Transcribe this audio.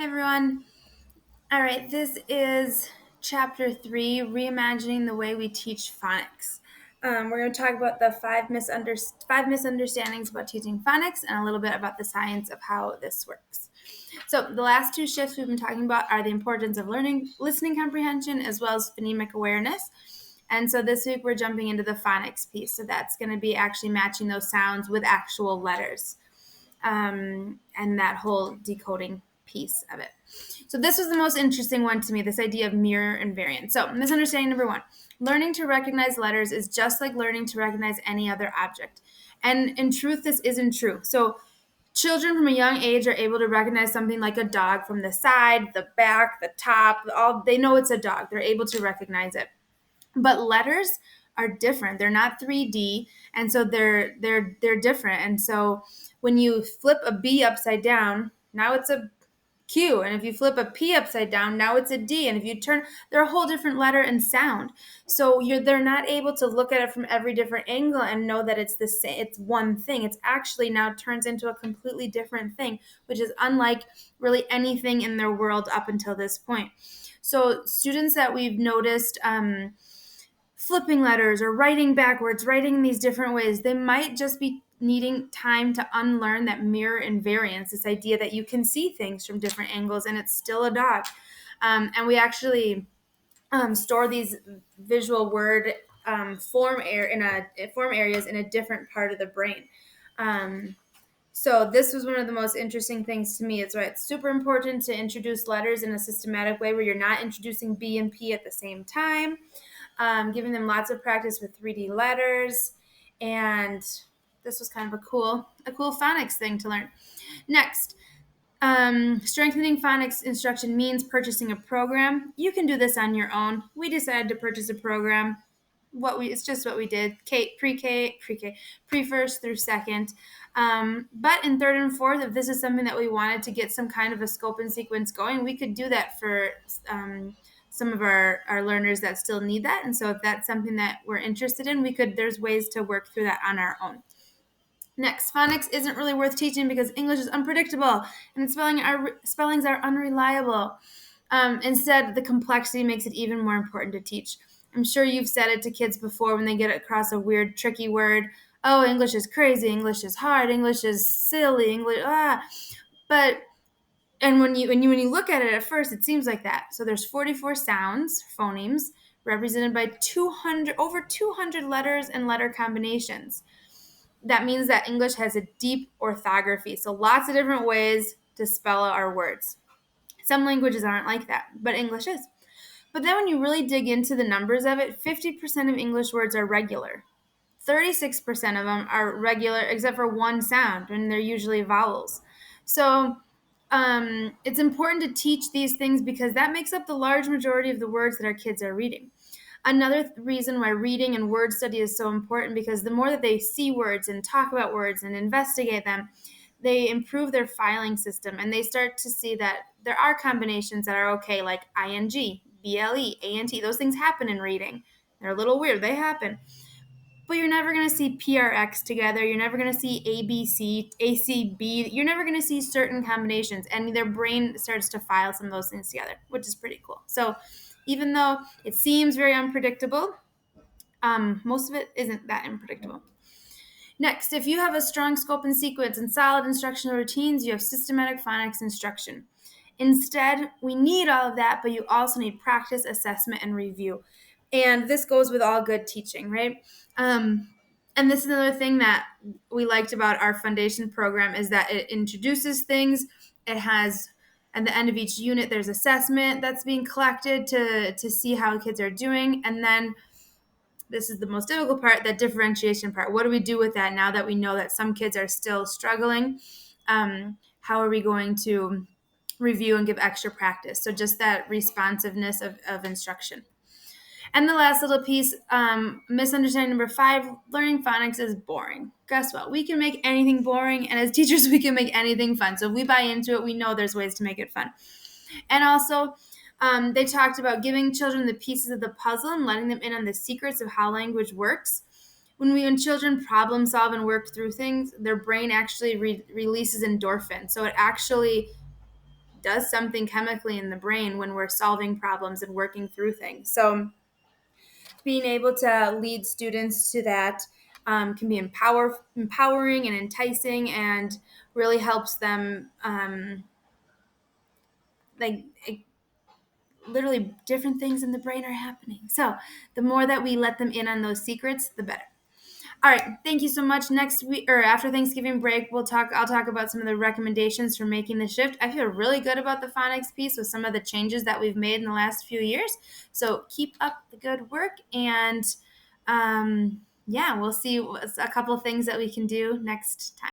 Hi, everyone. All right, this is chapter 3, Reimagining the Way We Teach Phonics. We're going to talk about the five misunderstandings about teaching phonics and a little bit about the science of how this works. So, the last two shifts we've been talking about are the importance of learning listening comprehension as well as phonemic awareness. And so this week we're jumping into the phonics piece. So, that's going to be actually matching those sounds with actual letters and that whole decoding piece of it. So this was the most interesting one to me, this idea of mirror and variant. So misunderstanding number one, learning to recognize letters is just like learning to recognize any other object. And in truth, this isn't true. So children from a young age are able to recognize something like a dog from the side, the back, the top, all they know it's a dog. They're able to recognize it. But letters are different. They're not 3D, and so they're different. And so when you flip a B upside down, now it's a Q, and if you flip a P upside down, now it's a D, and if you turn, they're a whole different letter and sound. So they're not able to look at it from every different angle and know that it's the same. It's one thing. It's actually now turns into a completely different thing, which is unlike really anything in their world up until this point. So students that we've noticed. Flipping letters or writing backwards, writing in these different ways, they might just be needing time to unlearn that mirror invariance, this idea that you can see things from different angles and it's still a dot. And we actually store these visual word form areas in a different part of the brain. So this was one of the most interesting things to me. It's why it's super important to introduce letters in a systematic way where you're not introducing B and P at the same time, giving them lots of practice with 3D letters. And this was kind of a cool phonics thing to learn. Next, strengthening phonics instruction means purchasing a program. You can do this on your own. We decided to purchase a program. It's just what we did. Pre-first through second. But in third and fourth, if this is something that we wanted to get some kind of a scope and sequence going, we could do that for some of our learners that still need that. And so if that's something that we're interested in, there's ways to work through that on our own. Next, phonics isn't really worth teaching because English is unpredictable and spellings are unreliable. Instead, the complexity makes it even more important to teach. I'm sure you've said it to kids before when they get across a weird, tricky word. Oh, English is crazy. English is hard. English is silly. But when you look at it at first, it seems like that. So there's 44 sounds, phonemes, represented by over 200 letters and letter combinations. That means that English has a deep orthography. So lots of different ways to spell out our words. Some languages aren't like that, but English is. But then when you really dig into the numbers of it, 50% of English words are regular. 36% of them are regular except for one sound, and they're usually vowels. So it's important to teach these things because that makes up the large majority of the words that our kids are reading. Another reason why reading and word study is so important because the more that they see words and talk about words and investigate them, they improve their filing system and they start to see that there are combinations that are okay, like ing, ble, ant. Those things happen in reading. They're a little weird. They happen. But you're never going to see PRX together. You're never going to see ABC, ACB. You're never going to see certain combinations. And their brain starts to file some of those things together, which is pretty cool. So even though it seems very unpredictable, most of it isn't that unpredictable. Next, if you have a strong scope and sequence and solid instructional routines, you have systematic phonics instruction. Instead, we need all of that, but you also need practice, assessment, and review. And this goes with all good teaching, right? And this is another thing that we liked about our foundation program is that it introduces things. It has, at the end of each unit, there's assessment that's being collected to see how kids are doing. And then this is the most difficult part, that differentiation part. What do we do with that now that we know that some kids are still struggling? How are we going to review and give extra practice? So just that responsiveness of instruction. And the last little piece, misunderstanding number 5, learning phonics is boring. Guess what? We can make anything boring, and as teachers, we can make anything fun. So if we buy into it, we know there's ways to make it fun. And also, they talked about giving children the pieces of the puzzle and letting them in on the secrets of how language works. When children problem solve and work through things, their brain actually releases endorphin. So it actually does something chemically in the brain when we're solving problems and working through things. So being able to lead students to that can be empowering and enticing, and really helps them like literally different things in the brain are happening. So the more that we let them in on those secrets, the better. All right, thank you so much. Next week or after Thanksgiving break, I'll talk about some of the recommendations for making the shift. I feel really good about the phonics piece with some of the changes that we've made in the last few years. So keep up the good work, and yeah, we'll see a couple of things that we can do next time.